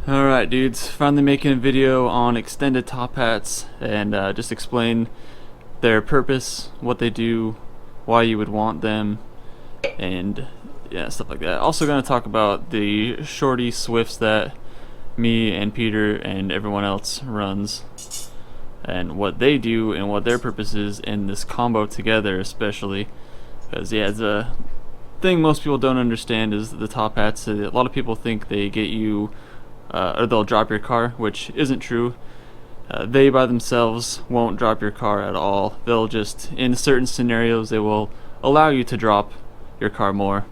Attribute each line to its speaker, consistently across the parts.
Speaker 1: Alright dudes, finally making a video on extended top hats and just explain their purpose, what they do, why you would want them, and yeah, stuff like that. Also going to talk about the shorty Swifts that me and Peter and everyone else runs and what they do and what their purpose is in this combo together, especially because yeah, it's a thing most people don't understand is the top hats. A lot of people think they get you or they'll drop your car, which isn't true. They by themselves won't drop your car at all. They'll just, in certain scenarios, they will allow you to drop your car more.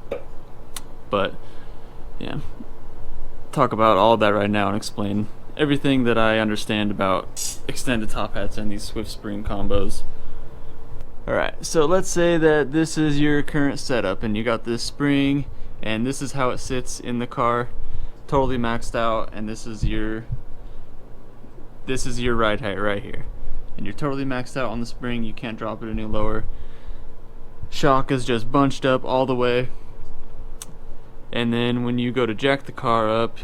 Speaker 1: But yeah, talk about all that right now and explain everything that I understand about extended top hats and these Swift spring combos. Alright, so let's say that this is your current setup and you got this spring and this is how it sits in the car, totally maxed out, and this is your ride height right here, and you're totally maxed out on the spring. You can't drop it any lower. Shock is just bunched up all the way, and then when you go to jack the car up,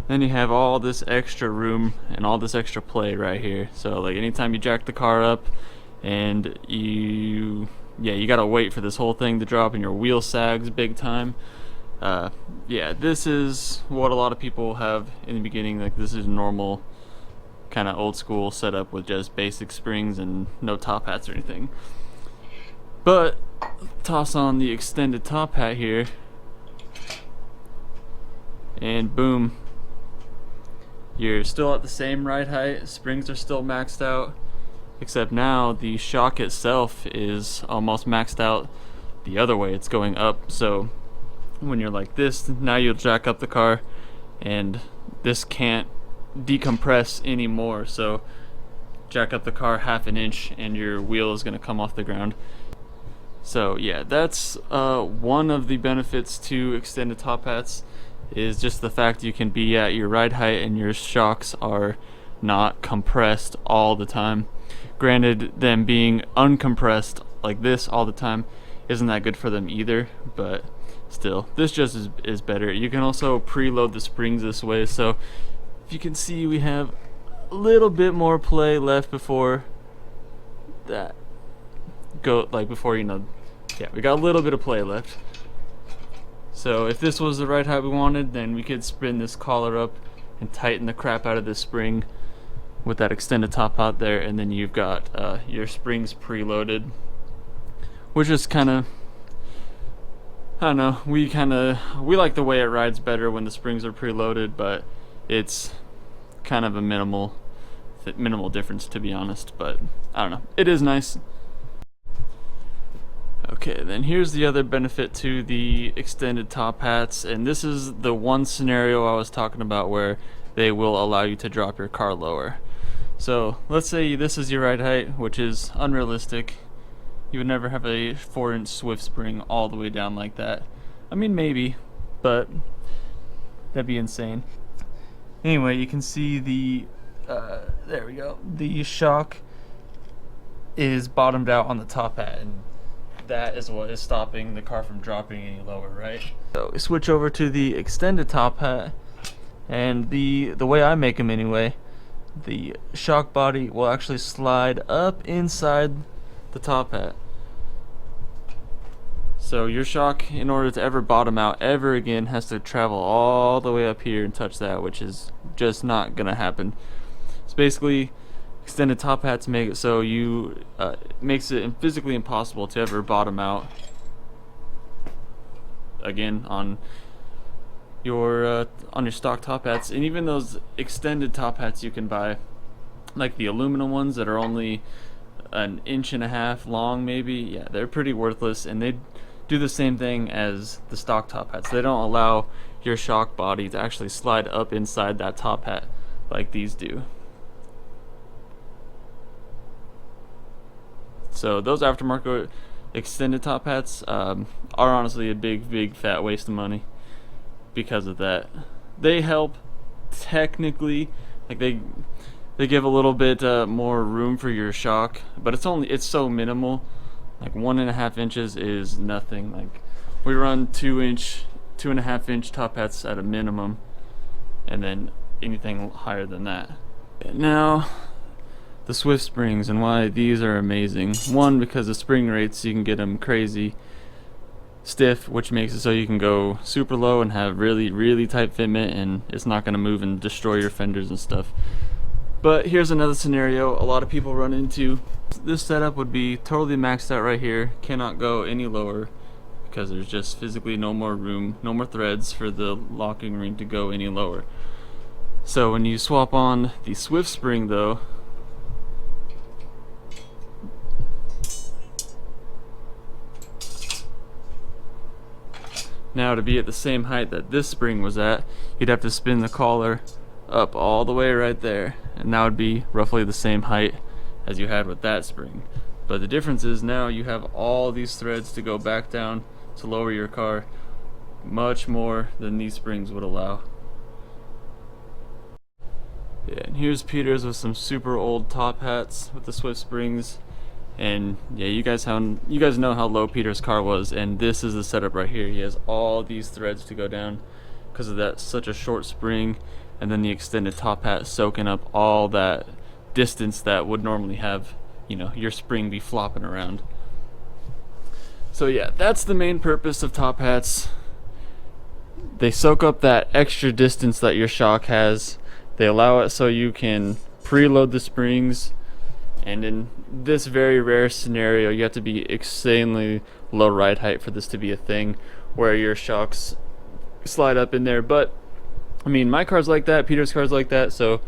Speaker 1: then you have all this extra room and all this extra play right here. So like anytime you jack the car up and you gotta wait for this whole thing to drop and your wheel sags big time. Yeah, this is what a lot of people have in the beginning. Like this is normal kind of old school setup with just basic springs and no top hats or anything. But toss on the extended top hat here and boom, you're still at the same ride height, springs are still maxed out, except now the shock itself is almost maxed out the other way. It's going up, so when you're like this, now you'll jack up the car and this can't decompress anymore, so jack up the car half an inch and your wheel is going to come off the ground. So yeah, that's one of the benefits to extended top hats, is just the fact you can be at your ride height and your shocks are not compressed all the time. Granted, them being uncompressed like this all the time isn't that good for them either, but still, this just is better. You can also preload the springs this way, so if you can see, we have a little bit more play left before that before we got a little bit of play left. So if this was the right height we wanted, then we could spin this collar up and tighten the crap out of this spring with that extended top out there, and then you've got your springs preloaded, which is kind of, I don't know, we like the way it rides better when the springs are preloaded, but it's kind of a minimal difference, to be honest. But I don't know, it is nice. Okay, then here's the other benefit to the extended top hats, and this is the one scenario I was talking about where they will allow you to drop your car lower. So let's say this is your ride height, which is unrealistic. You would never have a 4-inch Swift spring all the way down like that. I mean, maybe, but that'd be insane. Anyway, you can see the there we go, the shock is bottomed out on the top hat, and that is what is stopping the car from dropping any lower, right? So we switch over to the extended top hat, and the way I make them anyway, the shock body will actually slide up inside the top hat. So your shock, in order to ever bottom out ever again, has to travel all the way up here and touch that, which is just not gonna happen. So basically, extended top hats make it so you makes it physically impossible to ever bottom out again on your stock top hats. And even those extended top hats you can buy, like the aluminum ones that are only an inch and a half long, maybe, yeah, they're pretty worthless, and they do the same thing as the stock top hats. They don't allow your shock body to actually slide up inside that top hat like these do. So those aftermarket extended top hats are honestly a big fat waste of money because of that. They help technically, like they give a little bit more room for your shock, but it's so minimal. Like 1.5 inches is nothing. Like we run 2.5 inch top hats at a minimum, and then anything higher than that. Now, the Swift springs and why these are amazing. One, because the spring rates, you can get them crazy stiff, which makes it so you can go super low and have really tight fitment, and it's not going to move and destroy your fenders and stuff. But here's another scenario a lot of people run into. This setup would be totally maxed out right here, cannot go any lower because there's just physically no more room, no more threads for the locking ring to go any lower. So when you swap on the Swift spring though, now to be at the same height that this spring was at, you'd have to spin the collar up all the way right there, and that would be roughly the same height as you had with that spring. But the difference is now you have all these threads to go back down to lower your car, much more than these springs would allow. Yeah, and here's Peter's with some super old Tophats with the Swift springs. And yeah, you guys know how low Peter's car was, and this is the setup right here. He has all these threads to go down because of that such a short spring, and then the extended Tophat soaking up all that distance that would normally have, you know, your spring be flopping around. So yeah, that's the main purpose of Tophats. They soak up that extra distance that your shock has. They allow it so you can preload the springs, and in this very rare scenario you have to be insanely low ride height for this to be a thing where your shocks slide up in there. But I mean, my car's like that, Peter's car's like that, so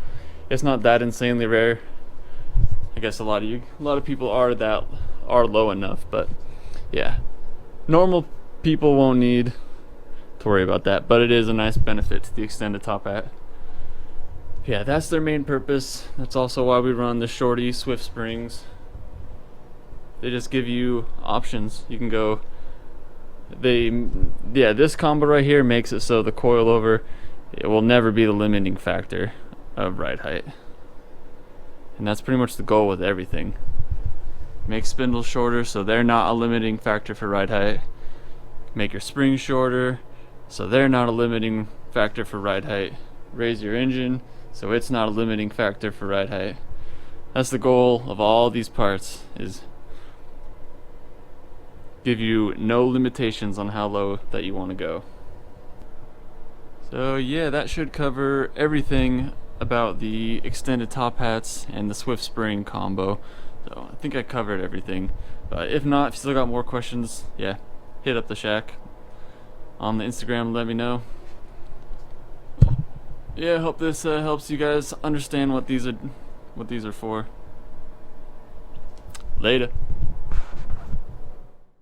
Speaker 1: it's not that insanely rare. I guess a lot of people are low enough, but yeah, normal people won't need to worry about that, but it is a nice benefit to the extended Tophat. Yeah, that's their main purpose. That's also why we run the shorty Swift springs. They just give you options. You can go, this combo right here makes it so the coilover, it will never be the limiting factor of ride height. And that's pretty much the goal with everything. Make spindles shorter so they're not a limiting factor for ride height. Make your springs shorter so they're not a limiting factor for ride height. Raise your engine so it's not a limiting factor for ride height. That's the goal of all these parts, is give you no limitations on how low that you want to go. So yeah, that should cover everything about the extended Tophats and the Swift spring combo. So I think I covered everything. But if not, if you still got more questions, yeah, hit up the shack on the Instagram, let me know. Yeah, I hope this helps you guys understand what these are for. Later.